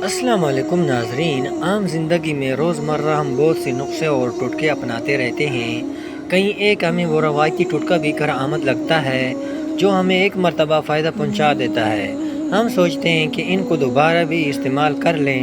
السلام علیکم ناظرین، عام زندگی میں روزمرہ ہم بہت سے نسخے اور ٹوٹکے اپناتے رہتے ہیں۔ کہیں ایک ہمیں وہ روایتی ٹوٹکا بھی کارآمد لگتا ہے جو ہمیں ایک مرتبہ فائدہ پہنچا دیتا ہے۔ ہم سوچتے ہیں کہ ان کو دوبارہ بھی استعمال کر لیں،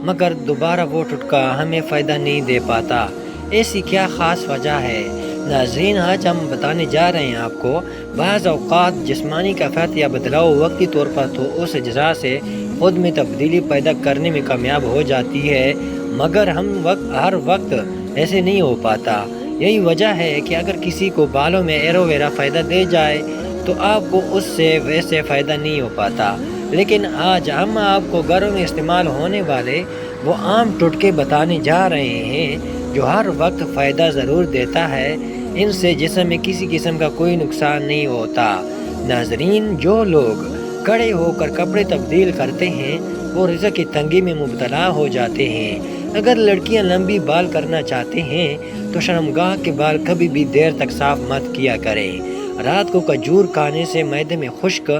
مگر دوبارہ وہ ٹوٹکا ہمیں فائدہ نہیں دے پاتا۔ ایسی کیا خاص وجہ ہے؟ ناظرین، آج ہم بتانے جا رہے ہیں آپ کو بعض اوقات جسمانی کیفیت یا بدلاؤ وقتی طور پر تو اس اجزاء سے خود میں تبدیلی پیدا کرنے میں کامیاب ہو جاتی ہے، مگر ہر وقت ایسے نہیں ہو پاتا۔ یہی وجہ ہے کہ اگر کسی کو بالوں میں ایرو ویرا فائدہ دے جائے تو آپ کو اس سے ویسے فائدہ نہیں ہو پاتا۔ لیکن آج ہم آپ کو گھروں میں استعمال ہونے والے وہ عام ٹوٹکے بتانے جا رہے ہیں جو ہر وقت فائدہ ضرور دیتا ہے۔ ان سے جسم میں کسی قسم کا کوئی نقصان نہیں ہوتا۔ ناظرین، جو لوگ کھڑے ہو کر کپڑے تبدیل کرتے ہیں وہ رزق کی تنگی میں مبتلا ہو جاتے ہیں۔ اگر لڑکیاں لمبی بال کرنا چاہتے ہیں تو شرمگاہ کے بال کبھی بھی دیر تک صاف مت کیا کریں۔ رات کو کھجور کھانے سے معدے میں خشک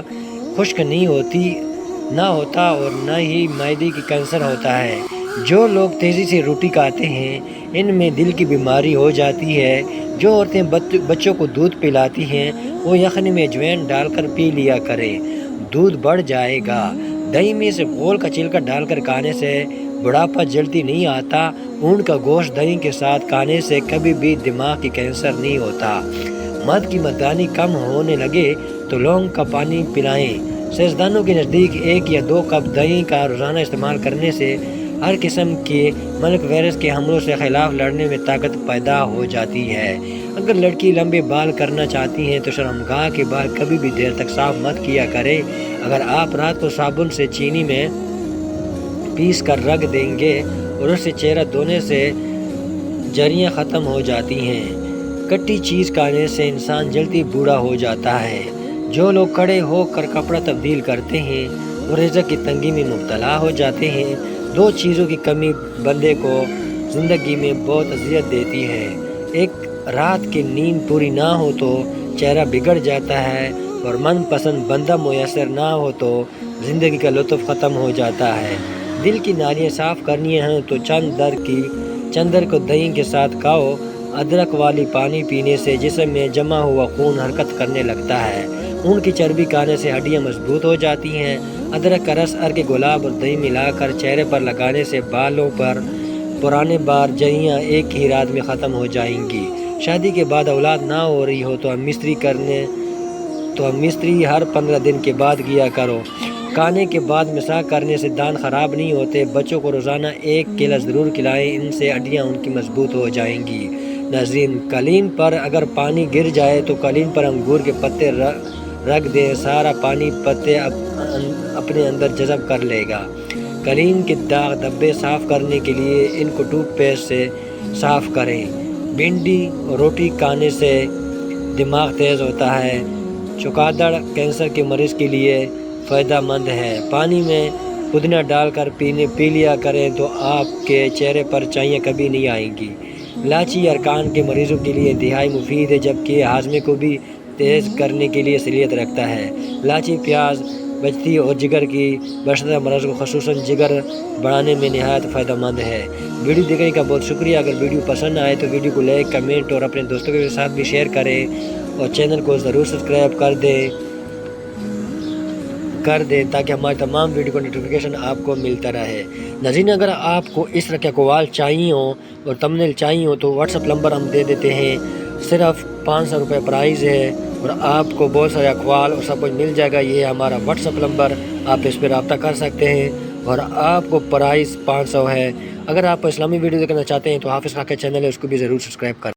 نہ ہوتا اور نہ ہی معدے کی کینسر ہوتا ہے۔ جو لوگ تیزی سے روٹی کھاتے ہیں ان میں دل کی بیماری ہو جاتی ہے۔ جو عورتیں بچوں کو دودھ پلاتی ہیں وہ یخنی میں اجوائن ڈال کر پی لیا کریں، دودھ بڑھ جائے گا۔ دہی میں سے گول کا چھلکا ڈال کر کھانے سے بڑھاپا جلدی نہیں آتا۔ اونٹ کا گوشت دہی کے ساتھ کھانے سے کبھی بھی دماغ کی کینسر نہیں ہوتا۔ مد کی مردانی کم ہونے لگے تو لونگ کا پانی پلائیں۔ سائنسدانوں کے نزدیک 1 یا 2 کپ دہی کا روزانہ استعمال کرنے سے ہر قسم کے ملک وائرس کے حملوں سے خلاف لڑنے میں طاقت پیدا ہو جاتی ہے۔ اگر لڑکی لمبے بال کرنا چاہتی ہیں تو شرمگاہ کے بال کبھی بھی دیر تک صاف مت کیا کرے۔ اگر آپ رات کو صابن سے چینی میں پیس کر رکھ دیں گے اور اس سے چہرہ دھونے سے جھریاں ختم ہو جاتی ہیں۔ کٹی چیز کھانے سے انسان جلدی بوڑھا ہو جاتا ہے۔ جو لوگ کھڑے ہو کر کپڑا تبدیل کرتے ہیں وہ رزق کی تنگی میں مبتلا ہو جاتے ہیں۔ 2 چیزوں کی کمی بندے کو زندگی میں بہت اذیت دیتی ہے۔ ایک، رات کی نیند پوری نہ ہو تو چہرہ بگڑ جاتا ہے، اور من پسند بندہ میسر نہ ہو تو زندگی کا لطف ختم ہو جاتا ہے۔ دل کی نالیاں صاف کرنی ہیں تو چندر کو دہی کے ساتھ کھاؤ۔ ادرک والی پانی پینے سے جسم میں جمع ہوا خون حرکت کرنے لگتا ہے۔ اونٹ کی چربی کھانے سے ہڈیاں مضبوط ہو جاتی ہیں۔ ادرک کا رس ارگ گلاب اور دہی ملا کر چہرے پر لگانے سے بالوں پر پرانے بار جھریاں ایک ہی رات میں ختم ہو جائیں گی۔ شادی کے بعد اولاد نہ ہو رہی ہو تو مستری ہر 15 دن کے بعد کیا کرو۔ کھانے کے بعد مسواک کرنے سے دانت خراب نہیں ہوتے۔ بچوں کو روزانہ 1 کیلا ضرور کھلائیں، ان سے ہڈیاں ان کی مضبوط ہو جائیں گی۔ ناظرین، قالین پر اگر پانی گر جائے تو قالین پر انگور کے پتے رکھ دیں، سارا پانی پتے اپنے اندر جذب کر لے گا۔ قالین کے داغ دھبے صاف کرنے کے لیے ان کو ٹوتھ پیسٹ سے صاف کریں۔ بھنڈی روٹی کھانے سے دماغ تیز ہوتا ہے۔ چوکادڑ کینسر کے مریض کے لیے فائدہ مند ہے۔ پانی میں پودینہ ڈال کر پی لیا کریں تو آپ کے چہرے پر چاھیاں کبھی نہیں آئیں گی۔ الائچی ارکان کے مریضوں کے لیے انتہائی مفید ہے، جبکہ ہاضمے کو بھی تیز کرنے کے لیے صلاحیت رکھتا ہے۔ الائچی پیاز بچتی اور جگر کی برشتہ مرض کو خصوصاً جگر بڑھانے میں نہایت فائدہ مند ہے۔ ویڈیو دیکھنے کا بہت شکریہ۔ اگر ویڈیو پسند آئے تو ویڈیو کو لائک، کمنٹ اور اپنے دوستوں کے ساتھ بھی شیئر کریں، اور چینل کو ضرور سبسکرائب کر دیں تاکہ ہماری تمام ویڈیو کا نوٹیفیکیشن آپ کو ملتا رہے۔ ناظرین، اگر آپ کو اس طرح کے اقوال چاہیے ہوں اور تمنیل چاہیے ہوں تو واٹس ایپ نمبر ہم دے دیتے ہیں، صرف 500 روپے پرائز ہے، اور آپ کو بہت سارے اقوال اور سب کچھ مل جائے گا۔ یہ ہمارا واٹس ایپ نمبر، آپ اس پہ رابطہ کر سکتے ہیں، اور آپ کو پرائز 500 ہے۔ اگر آپ اسلامی ویڈیو دیکھنا چاہتے ہیں تو حافظ خان کا چینل ہے، اس کو بھی ضرور سبسکرائب کریں۔